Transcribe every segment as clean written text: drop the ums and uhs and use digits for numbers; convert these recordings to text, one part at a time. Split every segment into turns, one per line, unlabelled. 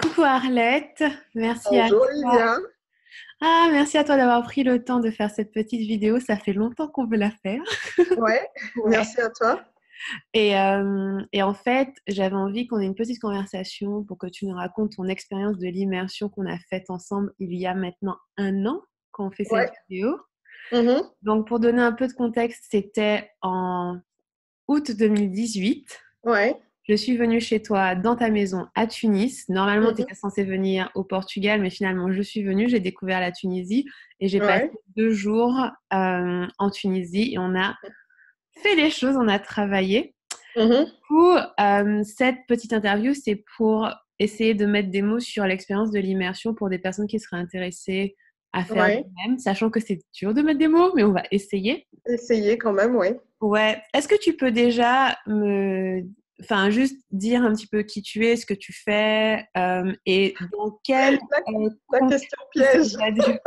Coucou Arlette, merci à
Bonjour
toi.
Livia.
Merci à toi d'avoir pris le temps de faire cette petite vidéo. Ça fait longtemps qu'on veut la faire.
Ouais,
Ouais.
merci à toi.
Et en fait, j'avais envie qu'on ait une petite conversation pour que tu nous racontes ton expérience de l'immersion qu'on a faite ensemble il y a maintenant un an quand on fait cette
Ouais.
vidéo.
Mhm.
Donc, pour donner un peu de contexte, c'était en août 2018.
Ouais.
Je suis venue chez toi dans ta maison à Tunis. Normalement, tu
Mhm.
étais censée venir au Portugal, mais finalement, je suis venue. J'ai découvert la Tunisie et j'ai passé
Ouais.
2 jours en Tunisie et on a fait les choses, on a travaillé.
Mhm.
Du coup, cette petite interview, c'est pour essayer de mettre des mots sur l'expérience de l'immersion pour des personnes qui seraient intéressées à faire de
Ouais.
même, sachant que c'est dur de mettre des mots, mais on va essayer.
Essayez quand même, ouais.
Ouais. Est-ce que tu peux déjà enfin, juste dire un petit peu qui tu es, ce que tu fais, et dans quel
La, la
contexte
question
il
piège.
s'agit.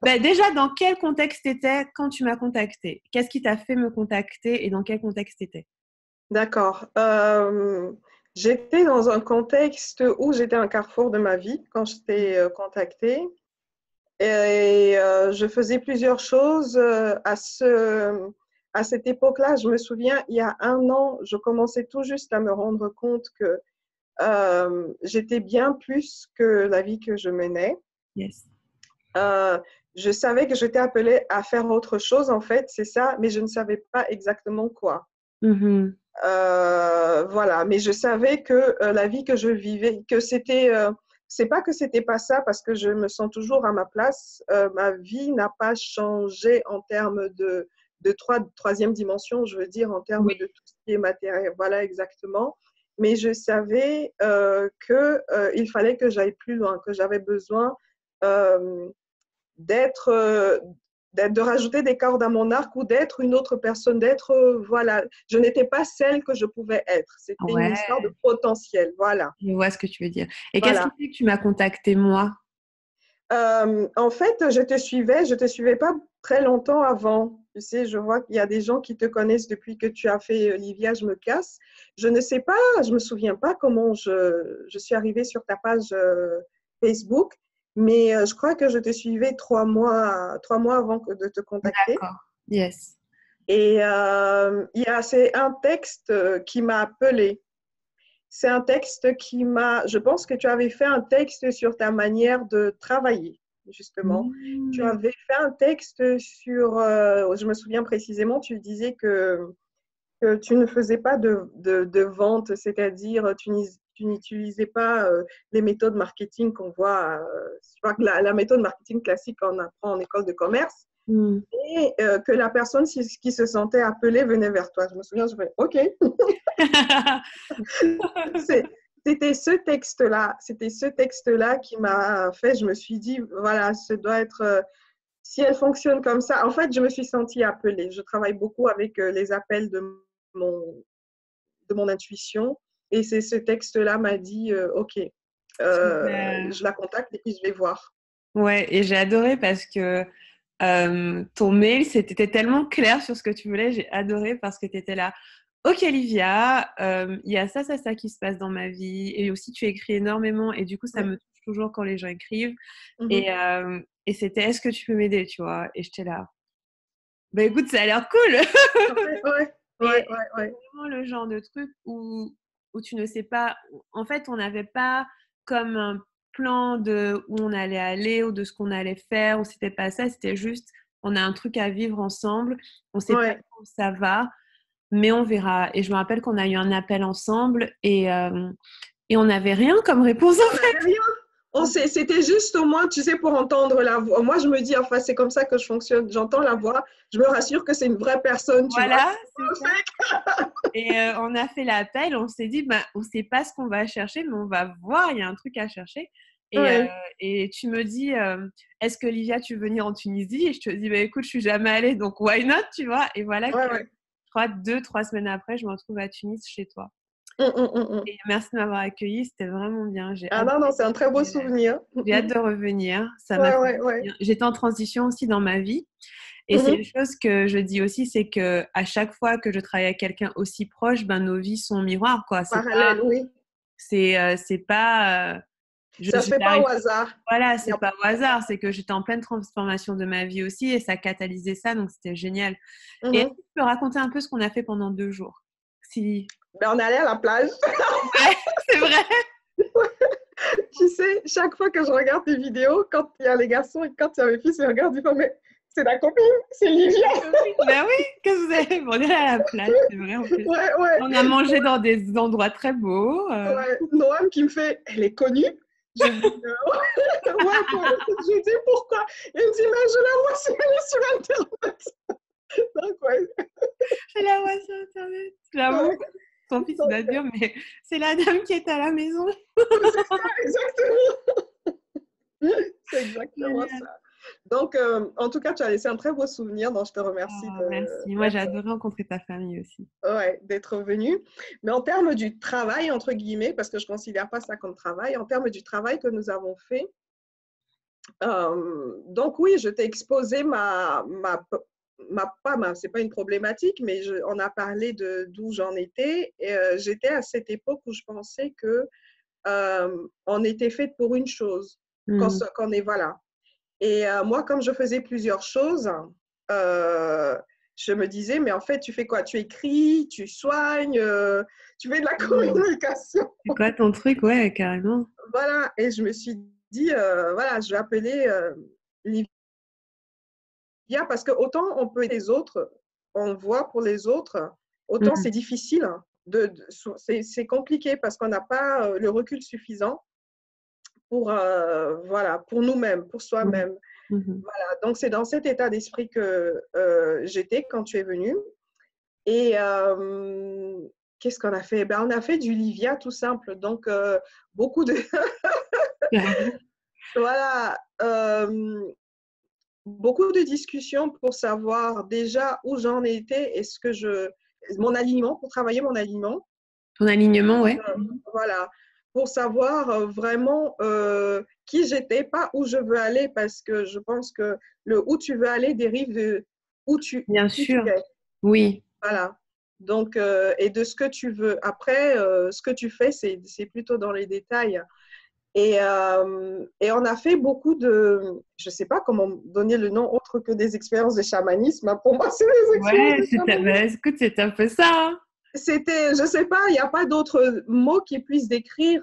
Ben, déjà, dans quel contexte t'étais quand tu m'as contacté? Qu'est-ce qui t'a fait me contacter et dans quel contexte t'étais?
D'accord. J'étais dans un contexte où j'étais à un carrefour de ma vie quand je t'ai contactée. Je faisais plusieurs choses à cette époque-là. Je me souviens, il y a un an, je commençais tout juste à me rendre compte que j'étais bien plus que la vie que je menais.
Yes.
Euh, je savais que j'étais appelée à faire autre chose, en fait, c'est ça, mais je ne savais pas exactement quoi.
Mhm.
Voilà, mais je savais que la vie que je vivais, que c'était, c'est pas que c'était pas ça, parce que je me sens toujours à ma place. Ma vie n'a pas changé en termes de troisième dimension, je veux dire, en termes de
Oui.
tout ce qui est matériel. Voilà, exactement. Mais je savais il fallait que j'aille plus loin, que j'avais besoin euh, d'être, de rajouter des cordes à mon arc ou d'être une autre personne, d'être, voilà, je n'étais pas celle que je pouvais être. C'était une histoire
Ouais,
de potentiel, voilà.
je vois ce que tu veux dire. Et qu'est-ce qui
Voilà.
fait que tu m'as contacté moi?
En fait, je te suivais pas très longtemps avant. Tu sais, je vois qu'il y a des gens qui te connaissent depuis que tu as fait Livia, je me casse. Je ne sais pas, je me souviens pas comment je suis arrivée sur ta page Facebook, mais je crois que je te suivais 3 mois avant de te contacter.
D'accord. Yes.
C'est un texte qui m'a appelé. C'est un texte je pense que tu avais fait un texte sur ta manière de travailler, justement. Tu
Mm.
avais fait un texte sur, je me souviens précisément, tu disais que tu ne faisais pas de vente, c'est-à-dire tu n'utilisais pas les méthodes marketing qu'on voit, je crois que la méthode marketing classique qu'on apprend en école de commerce,
Mm.
et que la personne qui se sentait appelée venait vers toi. Je me souviens, je fais OK. C'est- c'était ce texte-là qui m'a fait, je me suis dit, voilà, ce doit être, si elle fonctionne comme ça, en fait, je me suis sentie appelée. Je travaille beaucoup avec les appels mon, de mon intuition et c'est ce texte-là m'a dit, OK,
Super.
je la contacte et puis je vais voir.
Ouais, et j'ai adoré parce que ton mail, c'était tellement clair sur ce que tu voulais. J'ai adoré parce que tu étais là. Ok, Livia, il y a ça qui se passe dans ma vie. Et aussi, tu écris énormément. Et du coup, ça
Ouais.
me touche toujours quand les gens écrivent.
Mhm.
Et c'était, est-ce que tu peux m'aider, tu vois? Et j'étais là. Bah écoute, ça a l'air cool.
Ouais, ouais,
Et
ouais, ouais,
c'est
ouais.
vraiment le genre de truc où tu ne sais pas. En fait, on n'avait pas comme un plan de où on allait aller ou de ce qu'on allait faire, ou c'était pas ça, c'était juste on a un truc à vivre ensemble, on sait pas
Ouais.
où ça va, mais on verra. Et je me rappelle qu'on a eu un appel ensemble et on n'avait rien comme réponse
Et
en
on
fait.
n'avait rien. C'était juste au moins, tu sais, pour entendre la voix. Moi, je me dis, enfin, c'est comme ça que je fonctionne. J'entends la voix, je me rassure que c'est une vraie personne, tu vois.
Voilà, c'est ça. Et on a fait l'appel, on s'est dit, bah, on sait pas ce qu'on va chercher, mais on va voir, il y a un truc à chercher. Et, euh,
Ouais,
et tu me dis, est-ce que Livia, tu veux venir en Tunisie? Et je te dis, bah, écoute, je suis jamais allée, donc why not, tu vois? Et voilà
ouais,
que,
ouais.
je crois, 2, 3 semaines après, je me retrouve à Tunis chez toi.
Hum.
Et merci de m'avoir accueillie, c'était vraiment bien.
Ah non, non, c'est un très beau souvenir.
J'ai hâte de revenir. Ça m'a
Ouais,
fait
ouais,
du
ouais.
bien. J'étais en transition aussi dans ma vie. Et c'est une
Mhm.
chose que je dis aussi, c'est que à chaque fois que je travaille avec quelqu'un aussi proche, ben nos vies sont miroirs, quoi.
Parallèle, oui.
C'est pas.
Ça se fait pas
J'arrive.
au hasard.
Voilà,
Il y
c'est
a-
pas au hasard, c'est que j'étais en pleine transformation de ma vie aussi et ça catalysait ça, donc c'était génial. Et est-ce
Mhm.
que tu peux raconter un peu ce qu'on a fait pendant 2 jours? Si.
Ben, on allait à la plage.
Ouais, c'est vrai.
Tu sais, chaque fois que je regarde des vidéos, quand il y a les garçons et quand il y a les filles, je regarde, ils font, mais c'est ta copine, c'est Livia.
Ben oui, qu'est-ce que vous avez? Bon, on est allé à la plage, c'est vrai en plus.
Ouais, ouais,
On a mangé dans des endroits très beaux.
ouais. Noam qui me fait, elle est connue. Je dis, ouais, quoi. Je dis pourquoi. Il me dit, mais je la vois sur Internet. Donc, ouais.
Je la vois sur Internet. J'avoue,
Ouais.
ton fils il
Donc,
doit dire, mais c'est la dame qui est à la maison.
c'est ça, exactement. C'est exactement
Génial.
ça. Donc, en tout cas, tu as laissé un très beau souvenir, donc je te remercie
Oh, merci. Moi, j'ai adoré rencontrer ta famille aussi.
ouais, d'être venu. Mais en termes du travail, entre guillemets, parce que je ne considère pas ça comme travail, en termes du travail que nous avons fait, donc oui, je t'ai exposé c'est pas une problématique, mais on a parlé de d'où j'en étais. Et, j'étais à cette époque où je pensais que on était fait pour une chose,
Mm.
qu'on est voilà. Et moi, comme je faisais plusieurs choses, je me disais, mais en fait, tu fais quoi? Tu écris, tu soignes, tu fais de la
Mm.
communication.
C'est quoi ton truc? Ouais, carrément.
Voilà. Et je me suis dit, voilà, je vais appeler Livia parce que autant on peut aider les autres, on voit pour les autres, autant
Mm.
c'est difficile. C'est compliqué parce qu'on n'a pas le recul suffisant pour, voilà, pour nous-mêmes, pour
Mm.
soi-même.
Mhm.
Voilà, donc c'est dans cet état d'esprit que j'étais quand tu es venu. Et qu'est-ce qu'on a fait? Ben, on a fait du Livia tout simple. Donc, beaucoup de,
J'avoue.
voilà, beaucoup de discussions pour savoir déjà où j'en étais et mon alignement, pour travailler mon alignement.
Ton alignement, ouais.
Voilà, pour savoir vraiment qui j'étais, pas où je veux aller, parce que je pense que le où tu veux aller dérive de où tu,
Bien
qui tu
sûr.
es.
Oui.
Voilà. Donc, et de ce que tu veux. Après, ce que tu fais, c'est plutôt dans les détails. Et on a fait beaucoup je ne sais pas comment donner le nom autre que des expériences de chamanisme, hein. Pour moi, c'est des expériences
Ouais,
de chamanisme.
bah, écoute, c'est un peu ça, hein.
C'était, je ne sais pas, il n'y a pas d'autres mots qui puissent décrire.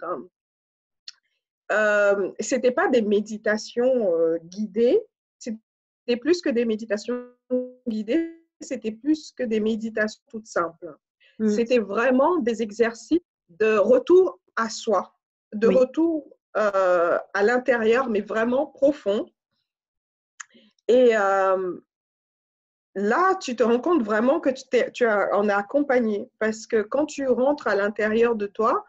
C'était pas des méditations guidées, c'était plus que des méditations guidées, c'était plus que des méditations toutes simples.
Mm.
C'était vraiment des exercices de retour à soi, de
Oui.
retour à l'intérieur, mais vraiment profond. Et là, tu te rends compte vraiment que on est accompagné, parce que quand tu rentres à l'intérieur de toi,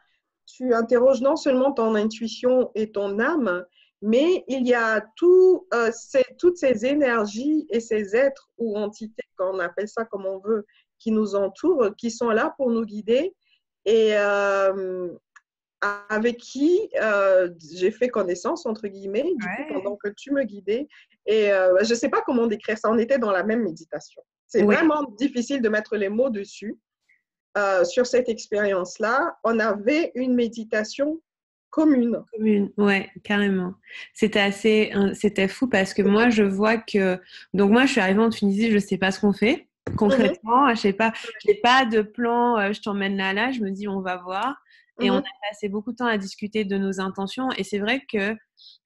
tu interroges non seulement ton intuition et ton âme, mais il y a toutes ces énergies et ces êtres ou entités, qu'on appelle ça comme on veut, qui nous entourent, qui sont là pour nous guider et avec qui j'ai fait connaissance, entre guillemets, du coup,
Ouais.
pendant que tu me guidais. Et je ne sais pas comment décrire ça, on était dans la même méditation. C'est
Ouais.
vraiment difficile de mettre les mots dessus. Sur cette expérience-là, on avait une méditation commune.
Commune, ouais, carrément. C'était fou parce que moi, je vois que, donc moi, je suis arrivée en Tunisie, je sais pas ce qu'on fait
Mhm,
concrètement, je sais pas, j'ai pas de plan, je t'emmène là, je me dis, on va voir. Et on a
mhm.
passé beaucoup de temps à discuter de nos intentions. Et c'est vrai que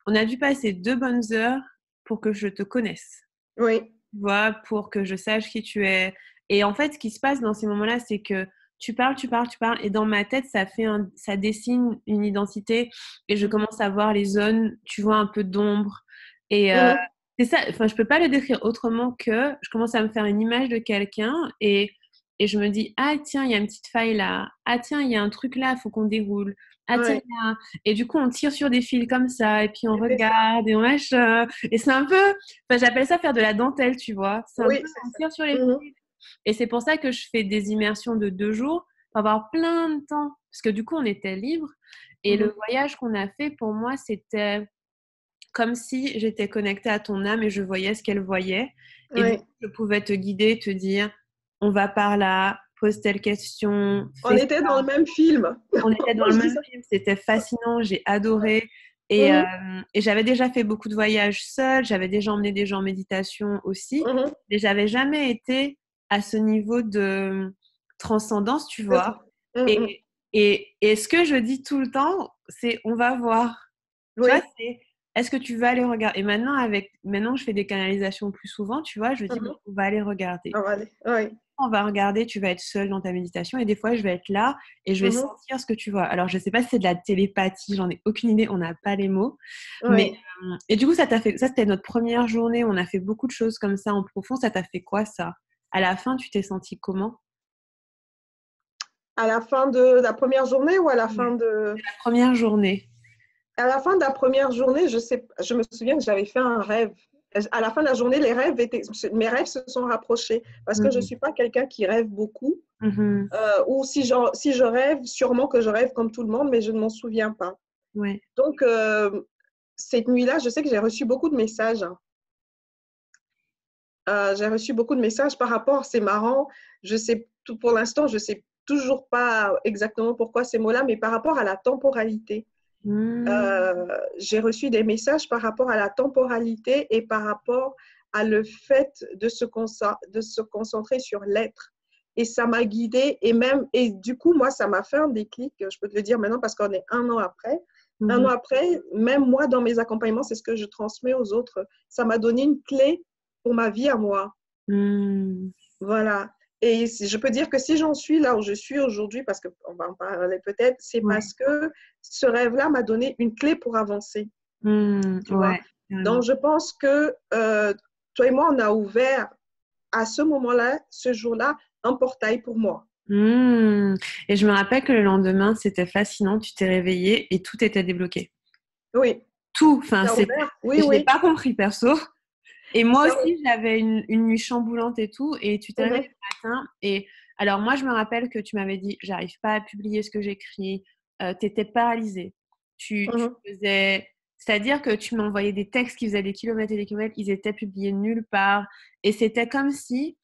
on a dû passer 2 bonnes heures pour que je te connaisse,
Oui,
tu vois, pour que je sache qui tu es. Et en fait, ce qui se passe dans ces moments-là, c'est que tu parles, tu parles, tu parles, et dans ma tête, ça dessine une identité, et je commence à voir les zones, tu vois, un peu d'ombre. Et
mhm.
c'est ça, enfin, je peux pas le décrire autrement que je commence à me faire une image de quelqu'un, et je me dis, ah tiens, il y a une petite faille là, ah tiens, il y a un truc là, il faut qu'on déroule. Ah tiens,
Ouais,
et du coup, on tire sur des fils comme ça, et puis on
c'était ça.
regarde, et on lâche. Et c'est un peu, enfin, j'appelle ça faire de la dentelle, tu vois. C'est un
Oui,
peu,
c'est
on
ça.
tire sur les
Mhm,
fils. Et c'est pour ça que je fais des immersions de 2 jours pour avoir plein de temps. Parce que du coup, on était libre. Et le
mhm.
voyage qu'on a fait, pour moi, c'était comme si j'étais connectée à ton âme et je voyais ce qu'elle voyait. Et du
Ouais.
coup, je pouvais te guider, te dire, on va par là, pose telle question,
On
fais
était dans le même film.
on était dans
Moi,
le
je dis
même
ça.
film, c'était fascinant, j'ai adoré.
Mhm.
Et j'avais déjà fait beaucoup de voyages seule, j'avais déjà emmené des gens en méditation aussi,
Mhm.
mais j'avais jamais été à ce niveau de transcendance, tu
C'est ça.
vois.
Mhm.
Et ce que je dis tout le temps, c'est on va voir. Tu vois,
Oui.
c'est est-ce que tu vas aller regarder? Et maintenant, je fais des canalisations plus souvent, tu vois, je dis bon,
Mhm.
on va aller regarder.
On va aller. Oui.
On va regarder, tu vas être seule dans ta méditation et des fois, je vais être là et je vais
Mhm.
sentir ce que tu vois. Alors, je sais pas si c'est de la télépathie, j'en ai aucune idée, on n'a pas les mots. Mais,
Oui.
et du coup, ça, c'était notre première journée, on a fait beaucoup de choses comme ça en profond. Ça t'a fait quoi, ça? À la fin, tu t'es sentie comment?
À la fin de la première journée ou à la fin
Ouais.
de…
La première journée.
À la fin de la première journée, je me souviens que j'avais fait un rêve. À la fin de la journée, mes rêves se sont rapprochés parce que je ne
Mhm.
suis pas quelqu'un qui rêve beaucoup.
Mhm.
Ou si je rêve, sûrement que je rêve comme tout le monde, mais je ne m'en souviens pas.
Ouais.
Donc, cette nuit-là, je sais que j'ai reçu beaucoup de messages. J'ai reçu beaucoup de messages par rapport, c'est marrant, je sais, pour l'instant, je ne sais toujours pas exactement pourquoi ces mots-là, mais par rapport à la temporalité.
Mhm.
J'ai reçu des messages par rapport à la temporalité et par rapport à le fait de se concentrer sur l'être. Et ça m'a guidée et du coup, moi, ça m'a fait un déclic, je peux te le dire maintenant parce qu'on est un an après. Un an
Mhm.
après, même moi, dans mes accompagnements, c'est ce que je transmets aux autres. Ça m'a donné une clé pour ma vie à moi.
Mhm.
Voilà. Et je peux dire que si j'en suis là où je suis aujourd'hui, parce qu'on va en parler peut-être, c'est
Ouais.
parce que ce rêve-là m'a donné une clé pour avancer,
Mhm.
tu vois.
Ouais, carrément.
Donc, je pense que toi et moi, on a ouvert à ce moment-là, ce jour-là, un portail pour moi.
Et je me rappelle que le lendemain, c'était fascinant. Tu t'es réveillée et tout était débloqué.
Oui,
Tout. Enfin,
ça a
c'était.
ouvert. Oui,
Je l'ai
oui.
pas compris perso. Et moi
Ça,
aussi, j'avais une nuit chamboulante et tout. Et tu t'es réveillée
mhm,
le matin. Et alors, moi, je me rappelle que tu m'avais dit, j'arrive pas à publier ce que j'écris. Tu étais paralysée. Tu
mhm.
faisais. C'est-à-dire que tu m'envoyais des textes qui faisaient des kilomètres et des kilomètres. Ils étaient publiés nulle part. Et c'était comme si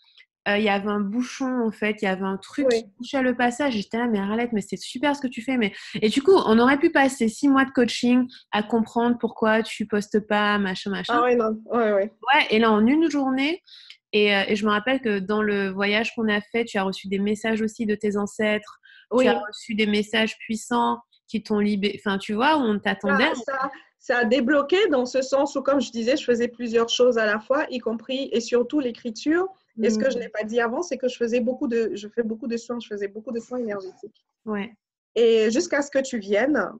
il y avait un bouchon en fait, il y avait un truc qui
Oui.
bouchait le passage. J'étais là, mais Arlette, mais c'est super ce que tu fais. Mais… Et du coup, on aurait pu passer 6 mois de coaching à comprendre pourquoi tu postes pas, machin,
Ah
machin.
oui, non. Oui, oui.
Ouais, et là, en une journée, et je me rappelle que dans le voyage qu'on a fait, tu as reçu des messages aussi de tes ancêtres, tu as
Oui.
reçu des messages puissants qui t'ont libéré. Enfin, tu vois, où on t'attendait.
Ça a débloqué dans ce sens où, comme je disais, je faisais plusieurs choses à la fois, y compris et surtout l'écriture. Et ce que je
Mm,
n'ai pas dit avant, c'est que je fais beaucoup de soins, je faisais beaucoup de soins énergétiques.
ouais.
Et jusqu'à ce que tu viennes,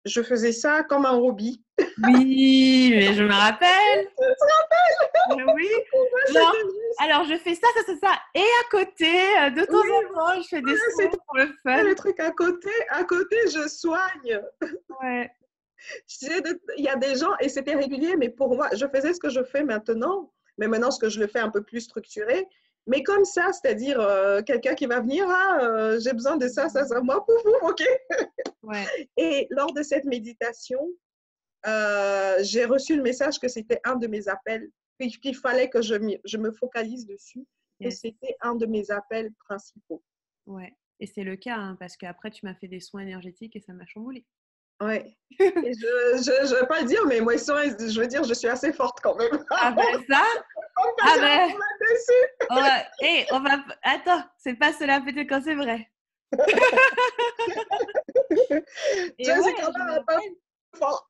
je faisais ça comme un hobby.
Oui, mais je me rappelle. Mais oui,
Pour moi,
genre,
c'était juste,
alors je fais ça, ça, ça, ça, et à côté, de temps
oui,
en temps, je fais des
voilà,
soins
c'était
pour le fun.
le truc à côté. À côté, je soigne.
Ouais.
Il y a des gens, et c'était régulier, mais pour moi, je faisais ce que je fais maintenant, mais maintenant, ce que je le fais un peu plus structuré. Mais comme ça, c'est-à-dire quelqu'un qui va venir, j'ai besoin de ça, ça, ça, moi, pouf, pouf, ok.
Ouais.
Et lors de cette méditation, j'ai reçu le message que c'était un de mes appels, qu'il fallait que je me focalise dessus, que
Yes.
c'était un de mes appels principaux.
Ouais. Et c'est le cas, hein, parce qu'après, tu m'as fait des soins énergétiques et ça m'a chamboulé.
Ouais. Et je veux pas le dire, mais moi, je veux dire, je suis assez forte quand même.
Ah ben ça,
On peut
ah
dire un
ben,
mot là-dessus.
on va, attends, c'est pas cela peut-être quand c'est vrai.
Je
Et ouais,
suis quand
je me
même un peu
rappelle,
forte.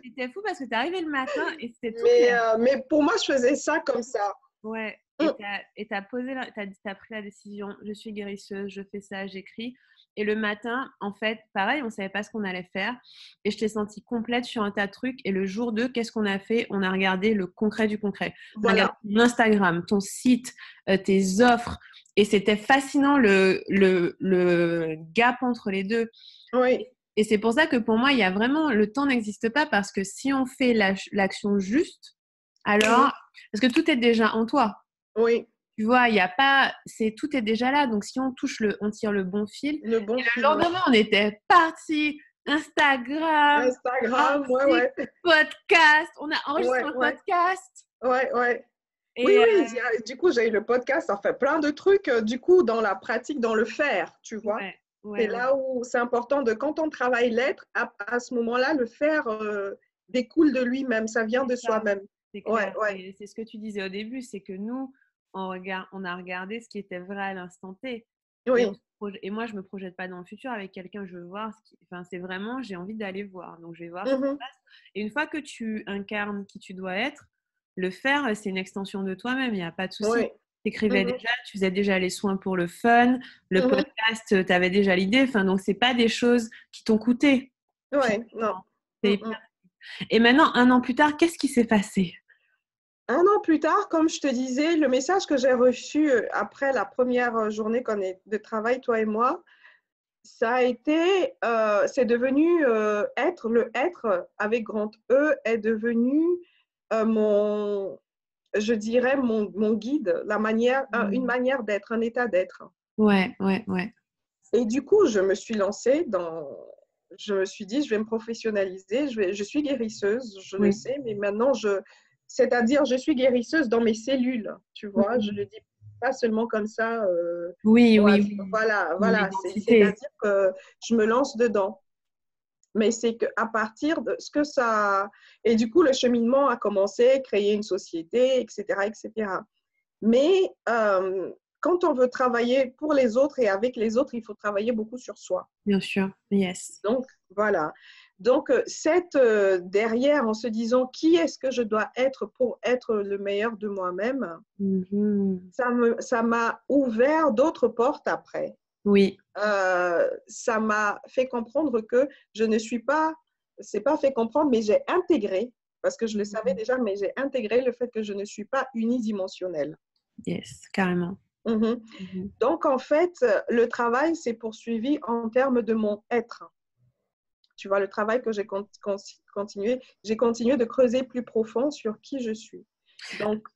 c'était fou parce que t'es arrivé le matin et c'était tout
Mais,
clair.
mais pour moi, je faisais ça comme ça.
Ouais,
Mm.
t'as posé t'as pris la décision, je suis guérisseuse, je fais ça, j'écris. Et le matin, en fait, pareil, on savait pas ce qu'on allait faire. Et je t'ai sentie complète sur un tas de trucs. Et le jour 2, qu'est-ce qu'on a fait? On a regardé le concret du concret. On a regardé
Voilà.
ton Instagram, ton site, tes offres. Et c'était fascinant le gap entre les deux.
Oui.
Et c'est pour ça que pour moi, il y a vraiment, le temps n'existe pas parce que si on fait l'action juste,
Mhm.
alors, parce que tout est déjà en toi.
Oui.
Tu vois, il y a pas, tout est déjà là. Donc, si on on tire le bon fil.
Le bon
Et le
fil, ouais.
lendemain, on était parti, Instagram,
Instagram, ouais,
article,
ouais.
podcast. On a enregistré
Ouais,
un
ouais.
podcast.
Ouais, ouais. Oui,
Et
oui, du coup, j'ai eu le podcast, enfin plein de trucs, du coup, dans la pratique, dans le faire, tu vois.
ouais.
C'est
Ouais, ouais,
là où c'est important de, quand on travaille l'être, à ce moment-là, le faire découle de lui-même, ça vient
c'est
de
ça,
soi-même.
c'est
Ouais,
clair.
ouais.
Et c'est ce que tu disais au début, c'est que nous, on a regardé ce qui était vrai à l'instant T. Et,
Oui.
et moi, je me projette pas dans le futur avec quelqu'un, je veux voir ce qui. Enfin, c'est vraiment, j'ai envie d'aller voir. Donc, je vais voir ce qui se
Mhm.
passe. Et une fois que tu incarnes qui tu dois être, le faire, c'est une extension de toi-même, il n'y a pas de souci.
Oui.
Tu écrivais
Mhm.
déjà, tu faisais déjà les soins pour le fun, le
Mhm.
podcast, tu avais déjà l'idée. Enfin, donc, c'est pas des choses qui t'ont coûté,
Ouais, non.
finalement. C'est
Mhm.
hyper. Et maintenant, 1 an plus tard, qu'est-ce qui s'est passé?
Un an plus tard, comme je te disais, le message que j'ai reçu après la première journée de travail, toi et moi, ça a été, c'est devenu être, le être avec grand E est devenu je dirais, mon guide, une
Mmh.
manière d'être, un état d'être.
Ouais, ouais, ouais.
Et du coup, je me suis lancée je me suis dit, je vais me professionnaliser, je suis guérisseuse, je le
Oui.
sais, mais maintenant, c'est-à-dire, je suis guérisseuse dans mes cellules, tu vois, je
Mmh.
le dis pas seulement comme ça,
Oui, oui, oui. Ton
voilà,
identité.
c'est-à-dire que je me lance dedans. Mais c'est qu'à partir de ce que ça... Et du coup, le cheminement a commencé, créer une société, etc., etc. Mais quand on veut travailler pour les autres et avec les autres, il faut travailler beaucoup sur soi.
Bien sûr. Yes.
Donc, voilà. Donc, derrière, en se disant qui est-ce que je dois être pour être le meilleur de moi-même,
Mhm.
ça m'a ouvert d'autres portes après.
Oui.
Ça m'a fait comprendre que je ne suis pas, c'est pas fait comprendre, mais j'ai intégré, parce que je le savais
Mhm.
déjà, mais j'ai intégré le fait que je ne suis pas unidimensionnelle.
Yes, carrément.
Mhm.
Mhm.
Donc, en fait, le travail s'est poursuivi en termes de mon être. Tu vois, le travail que j'ai continué de creuser plus profond sur qui je suis. Donc,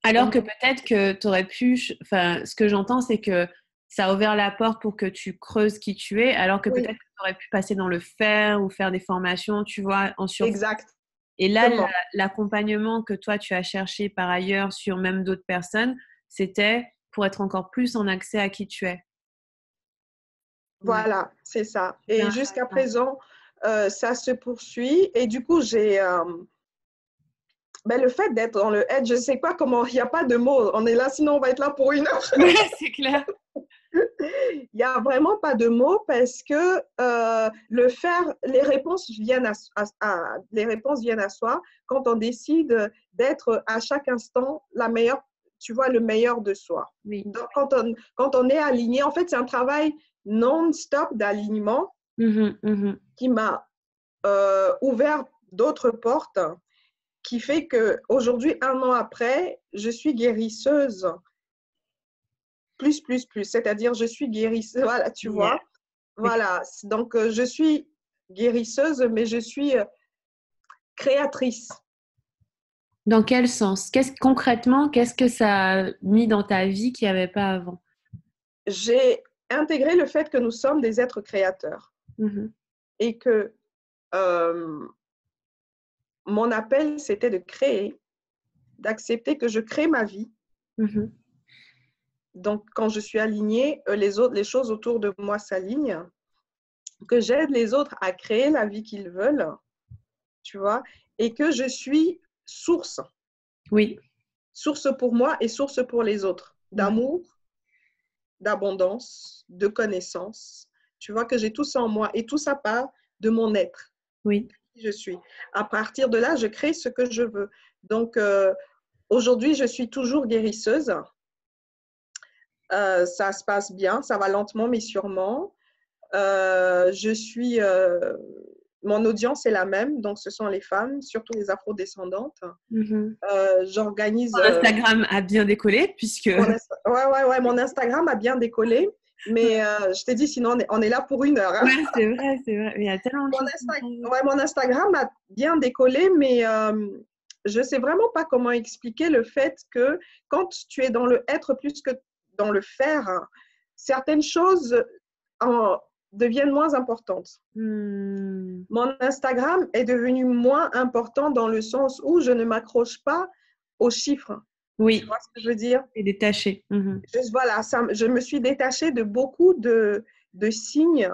Alors que
mhm.
peut-être que tu aurais pu, enfin, ce que j'entends, c'est que ça a ouvert la porte pour que tu creuses qui tu es, alors que peut-être
Oui,
que tu aurais pu passer dans le faire ou faire des formations, tu vois, en surface.
exactement.
Et là, l'accompagnement que toi, tu as cherché par ailleurs sur même d'autres personnes, c'était pour être encore plus en accès à qui tu es. Ouais,
Voilà, c'est ça.
super
Et jusqu'à
intéressant.
présent, ça se poursuit. Et du coup, ben, le fait d'être dans le aide, je ne sais pas comment, il n'y a pas de mots. On est là, sinon on va être là pour 1 heure.
Ouais, c'est clair.
Il n'y a vraiment pas de mots parce que le faire, les réponses viennent à soi quand on décide d'être à chaque instant la meilleure, tu vois, le meilleur de soi.
Oui.
Donc, quand on est aligné, en fait, c'est un travail non-stop d'alignement
Mhm, mhm.
qui m'a ouvert d'autres portes, qui fait qu'aujourd'hui, 1 an après, je suis guérisseuse plus. C'est-à-dire, je suis guérisseuse, voilà, tu
Yeah.
vois. Voilà, donc je suis guérisseuse, mais je suis créatrice.
Dans quel sens? Concrètement, qu'est-ce que ça a mis dans ta vie qu'il n'y avait pas avant?
J'ai intégré le fait que nous sommes des êtres créateurs
Mhm,
et que euh, mon appel, c'était de créer, d'accepter que je crée ma vie.
mhm.
Donc, quand je suis alignée, les choses autour de moi s'alignent, que j'aide les autres à créer la vie qu'ils veulent, tu vois, et que je suis source,
Oui.
source pour moi et source pour les autres,
Ouais.
d'amour, d'abondance, de connaissance. Tu vois que j'ai tout ça en moi et tout ça part de mon être,
Oui.
qui je suis. À partir de là, je crée ce que je veux. Donc, aujourd'hui, je suis toujours guérisseuse. Ça se passe bien, ça va lentement mais sûrement. Je suis, mon audience est la même, donc ce sont les femmes, surtout les afrodescendantes.
Mhm.
J'organise
Ton Instagram a bien décollé puisque.
ouais, mon Instagram a bien décollé, mais je t'ai dit, sinon on est là pour 1 heure. Hein.
Ouais, c'est vrai, c'est vrai. Il y a tellement de choses qui ont changé.
Mon Instagram a bien décollé, mais je ne sais vraiment pas comment expliquer le fait que quand tu es dans le être plus que dans le faire, certaines choses en, deviennent moins importantes.
Hmm.
Mon Instagram est devenu moins important dans le sens où je ne m'accroche pas aux chiffres. Tu vois
Oui,
ce que je veux dire?
et détaché. Mhm.
Voilà, je me suis détachée de beaucoup de signes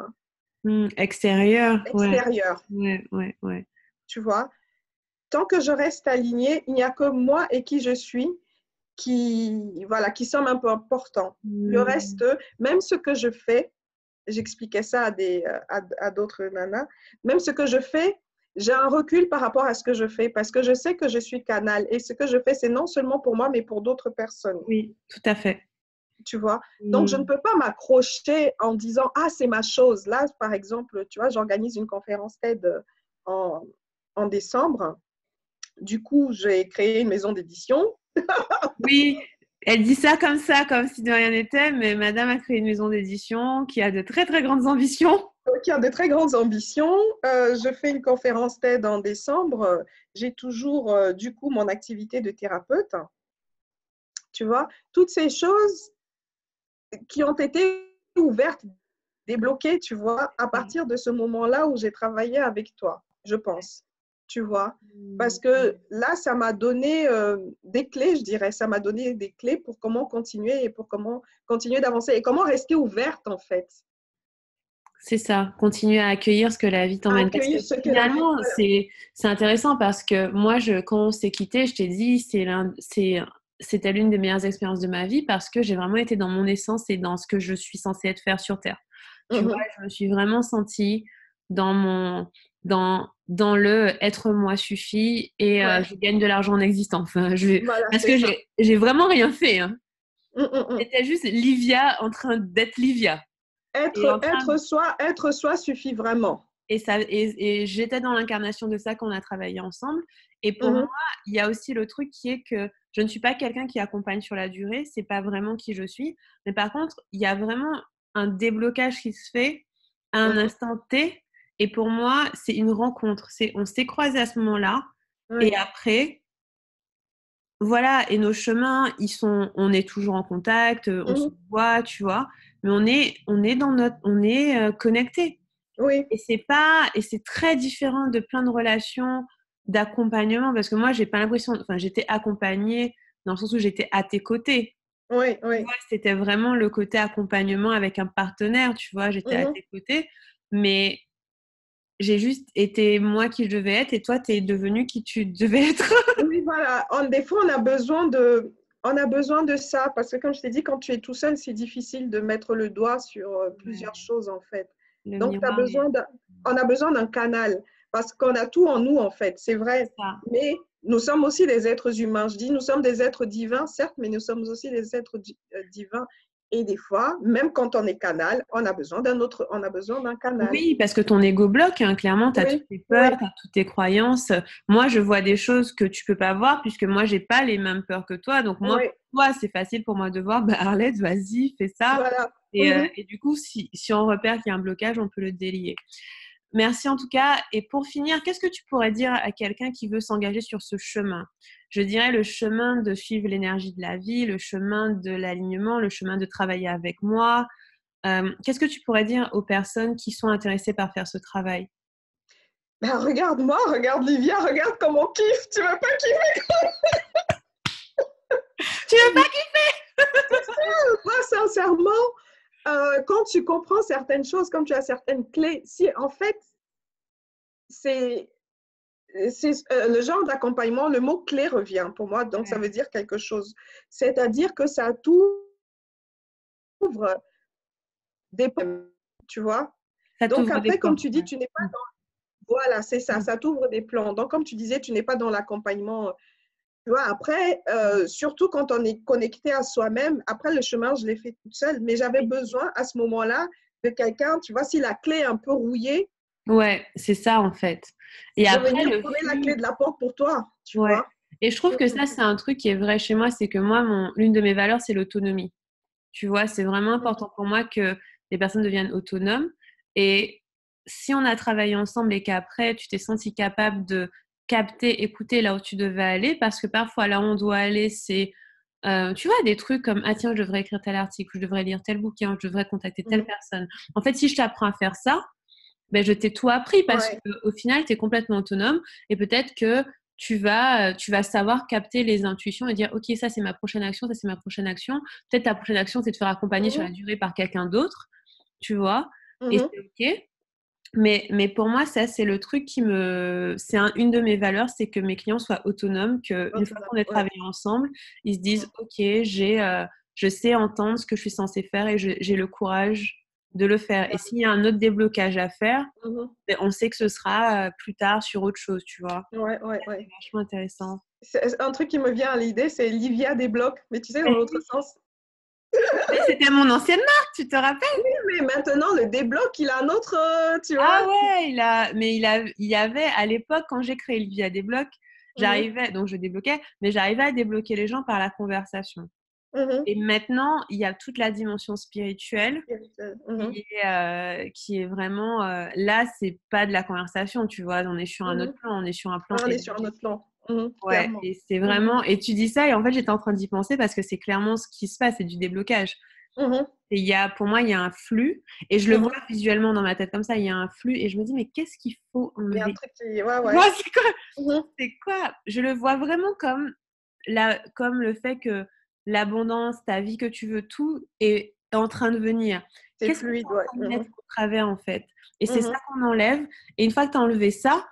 Extérieur, ouais.
extérieurs,
Ouais, ouais, ouais.
tu vois. Tant que je reste alignée, il n'y a que moi et qui je suis voilà, qui sommes un peu importants. Le
Mm.
reste, même ce que je fais, j'expliquais ça à d'autres nanas, même ce que je fais, j'ai un recul par rapport à ce que je fais parce que je sais que je suis canal et ce que je fais, c'est non seulement pour moi, mais pour d'autres personnes.
Oui, tout à fait.
Tu vois? Donc, je ne
Mm.
peux pas m'accrocher en disant, ah, c'est ma chose. Là, par exemple, tu vois, j'organise une conférence TED en, en décembre. Du coup, j'ai créé une maison d'édition.
Oui, elle dit ça, comme si de rien n'était, mais Madame a créé une maison d'édition qui a de très, très grandes ambitions.
Qui a de très grandes ambitions. Je fais une conférence TED en décembre. J'ai toujours, du coup, mon activité de thérapeute. Tu vois, toutes ces choses qui ont été ouvertes, débloquées, tu vois, à partir de ce moment-là où j'ai travaillé avec toi, je pense. Tu vois, parce que là, ça m'a donné des clés, je dirais. Ça m'a donné des clés pour comment continuer et pour comment continuer d'avancer et comment rester ouverte, en fait.
C'est ça, continuer à accueillir ce que la vie
À
t'emmène. Parce que
accueillir ce que la vie.
finalement,
Voilà.
c'est intéressant parce que moi, quand on s'est quitté, je t'ai dit, c'était l'une des meilleures expériences de ma vie parce que j'ai vraiment été dans mon essence et dans ce que je suis censée être faire sur Terre. Tu vois,
Mhm.
je me suis vraiment sentie dans dans le être moi suffit et
Ouais,
je gagne de l'argent en existant. Enfin,
voilà,
parce
c'est
que
ça.
j'ai vraiment rien fait, hein.
Mm, mm, mm.
C'était juste Livia en train d'être Livia. Et en train
Être soi suffit vraiment.
et j'étais dans l'incarnation de ça quand on a travaillé ensemble. Et pour moi,
Mhm.
il y a aussi le truc qui est que je ne suis pas quelqu'un qui accompagne sur la durée. C'est pas vraiment qui je suis. Mais par contre, il y a vraiment un déblocage qui se fait à un
Mhm.
instant T. Et pour moi, c'est une rencontre. On s'est croisés à ce moment-là. Et
Oui.
après, voilà. Et nos chemins, on est toujours en contact, on se
Mhm.
voit, tu vois. Mais on est on est connectés.
Oui.
Et c'est très différent de plein de relations d'accompagnement parce que moi, j'ai pas l'impression, enfin, j'étais accompagnée dans le sens où j'étais à tes côtés.
Oui.
Tu
Oui.
vois, c'était vraiment le côté accompagnement avec un partenaire, tu vois, j'étais à
Mhm.
tes côtés, mais j'ai juste été moi qui je devais être et toi, tu es devenu qui tu devais être.
Oui, voilà. Des fois, on a besoin de ça parce que, comme je t'ai dit, quand tu es tout seul, c'est difficile de mettre le doigt sur plusieurs
Ouais,
choses, en fait.
le
Donc,
miroir,
on a besoin d'un canal parce qu'on a tout en nous, en fait. C'est
c'est
vrai.
ça.
Mais nous sommes aussi des êtres humains. Je dis, nous sommes des êtres divins, certes, mais nous sommes aussi des êtres divins. Et des fois, même quand on est canal, on a besoin d'un canal.
Oui, parce que ton ego bloque, hein, clairement, tu as toutes
Oui,
tes peurs,
oui,
tu as toutes tes croyances. Moi, je vois des choses que tu peux pas voir puisque moi, j'ai pas les mêmes peurs que toi. Donc, moi,
oui.
pour toi, c'est facile pour moi de voir, bah, Arlette, vas-y, fais ça.
Voilà. Mhm.
Et du coup, si on repère qu'il y a un blocage, on peut le délier. Merci en tout cas. Et pour finir, qu'est-ce que tu pourrais dire à quelqu'un qui veut s'engager sur ce chemin? Je dirais le chemin de suivre l'énergie de la vie, le chemin de l'alignement, le chemin de travailler avec moi. Qu'est-ce que tu pourrais dire aux personnes qui sont intéressées par faire ce travail?
Ben, regarde-moi, regarde Livia, regarde comment on kiffe. Tu veux pas kiffer?
Tu veux pas kiffer?
Moi, sincèrement, quand tu comprends certaines choses, comme tu as certaines clés, si en fait, c'est le genre d'accompagnement, le mot clé revient pour moi, donc ça veut dire quelque chose. C'est-à-dire que ça t'ouvre des plans, tu vois.
Ça
Donc
t'ouvre des
après, comme
portes.
tu dis, tu n'es pas dans... Voilà, c'est ça, ça t'ouvre des plans. Donc comme tu disais, tu n'es pas dans l'accompagnement. Tu vois, après, surtout quand on est connecté à soi-même, après le chemin, je l'ai fait toute seule, mais j'avais besoin à ce moment-là de quelqu'un, tu vois, si la clé est un peu rouillée,
Ouais, c'est ça en fait. Et
de
après,
venir
le
tourner la clé
fil,
de la porte pour toi, tu
ouais.
vois.
Et je trouve que
Mhm.
ça, c'est un truc qui est vrai chez moi, c'est que moi, l'une de mes valeurs, c'est l'autonomie. Tu vois, c'est vraiment important pour moi que les personnes deviennent autonomes. Et si on a travaillé ensemble et qu'après, tu t'es senti capable de capter, écouter là où tu devais aller, parce que parfois, là où on doit aller, c'est, tu vois, des trucs comme, ah tiens, je devrais écrire tel article, je devrais lire tel bouquin, je devrais contacter telle
Mhm.
personne. En fait, si je t'apprends à faire ça, ben, je t'ai tout appris parce
Ouais.
qu'au final, tu es complètement autonome et peut-être que tu vas savoir capter les intuitions et dire, OK, ça, c'est ma prochaine action, ça, c'est ma prochaine action. Peut-être ta prochaine action, c'est de te faire accompagner sur la
Mhm.
durée par quelqu'un d'autre. tu vois, et
Mhm.
c'est OK. Mais pour moi, ça, c'est le truc qui me... C'est une de mes valeurs, c'est que mes clients soient autonomes, qu'une fois qu'on ait
Ouais.
travaillé ensemble, ils se disent,
Mhm.
OK, je sais entendre ce que je suis censée faire et j'ai le courage de le faire. Et s'il y a un autre déblocage à faire,
Mhm.
ben, on sait que ce sera plus tard sur autre chose, tu vois.
Ouais, ouais,
C'est
ouais.
vachement intéressant.
C'est un truc qui me vient à l'idée, c'est Livia débloque, mais tu sais, dans l'autre sens.
Mais c'était mon ancienne marque, tu te rappelles?
Oui, mais maintenant, le débloque, il a un autre, tu vois.
Ah ouais, il y avait à l'époque, quand j'ai créé le Via Débloc,
Mhm.
donc je débloquais, mais j'arrivais à débloquer les gens par la conversation.
Mhm.
Et maintenant, il y a toute la dimension spirituelle
Mhm.
qui est vraiment, là, c'est pas de la conversation, tu vois, on est sur un autre
Mhm.
plan, on est sur un plan
Ah, on est sur un autre
énergétique.
plan. Mhm.
Ouais,
Clairement.
et c'est
Mhm.
vraiment, et tu dis ça, et en fait, j'étais en train d'y penser parce que c'est clairement ce qui se passe, c'est du déblocage.
Mhm.
Et pour moi, il y a un flux, et je le vois
Mhm.
visuellement dans ma tête comme ça, il y a un flux, et je me dis, mais qu'est-ce qu'il faut
Il y a un
enlever?
truc qui. Ouais,
Tu
ouais.
vois, c'est quoi?
Mhm.
C'est quoi? Je le vois vraiment comme le fait que l'abondance, ta vie que tu veux, tout est en train de venir.
C'est
Qu'est-ce que tu es
fluide,
en
ouais.
train de mettre
Mhm.
au travers, en fait? Et c'est ça
Mhm.
qu'on enlève. Et une fois que tu as enlevé ça,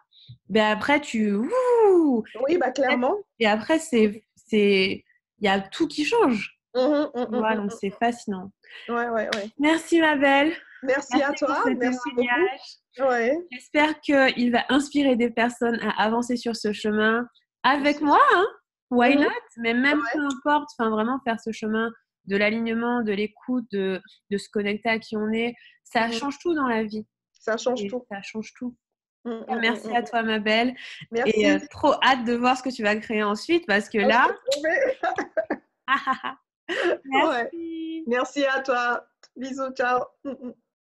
ben après, ouh,
Oui, bah clairement.
et après, il y a tout qui change.
Mhm.
Tu vois, donc
Mhm.
c'est fascinant.
Ouais, ouais, ouais.
Merci, ma belle.
Merci à
Merci pour
toi.
ce
Merci beaucoup.
témoignage.
Ouais.
J'espère qu'il va inspirer des personnes à avancer sur ce chemin avec
Merci.
moi, hein? Why not?
Mhm.
Mais même peu
Ouais.
importe, enfin vraiment faire ce chemin de l'alignement, de l'écoute, de se connecter à qui on est, ça
Mhm.
change tout dans la vie.
Ça change
Et
tout.
ça change tout.
Mhm, mhm,
Merci à
mhm.
toi, ma belle. Et
Merci.
trop hâte de voir ce que tu vas créer ensuite parce que
Ah, je
là,
te promets. Ouais.
merci.
Merci à toi. Bisous, ciao.